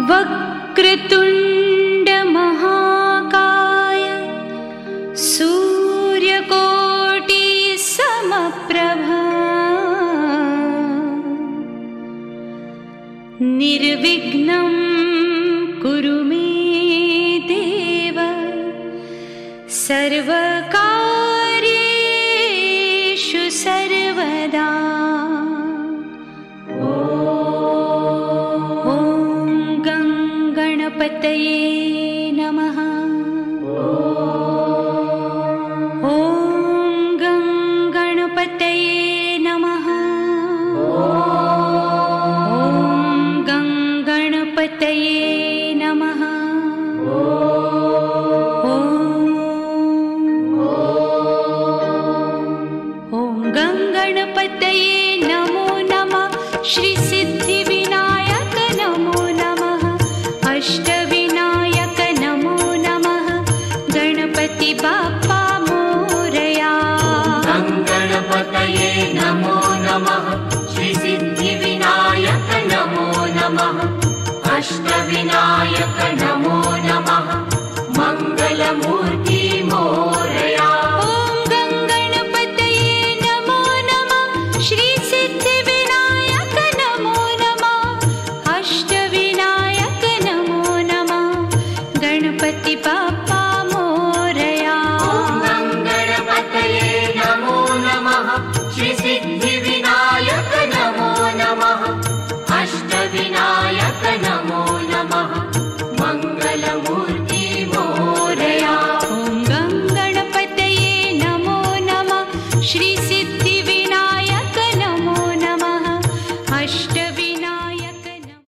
वक्रतुण्ड महाकाय सूर्यकोटि समप्रभा निर्विघ्नं कुरु मे देव सर्वकार्येषु सर्वदा। गणपतये नमः। ॐ गणपतये नमः। ॐ गणपतये नमः। ॐ गणपतये नमो नमः। श्री सिद्धिविनायक नमो नमः। अष्टविनायक नमो नमः। गणपति बाप्पा मोरया। गणपतये नमो नमः। श्री सिद्धिविनायक नमो नमः। अष्टविनायक नमो नमः। मंगलमूर्ति मोरया। ॐ गणपतये नमो नमः। श्री सिद्धिविनायक नमो नमः। अष्टविनायक नमो नमः। गणपति बाप्पा मोरया। गणपतये नमो नमः। श्री सिद्धिविनायक नमो नमः। अष्टविनायक नमो नमः। मंगलमूर्ति मोरया। ॐ गणपतये नमो नमः। श्री सिद्धिविनायक नमो नमः।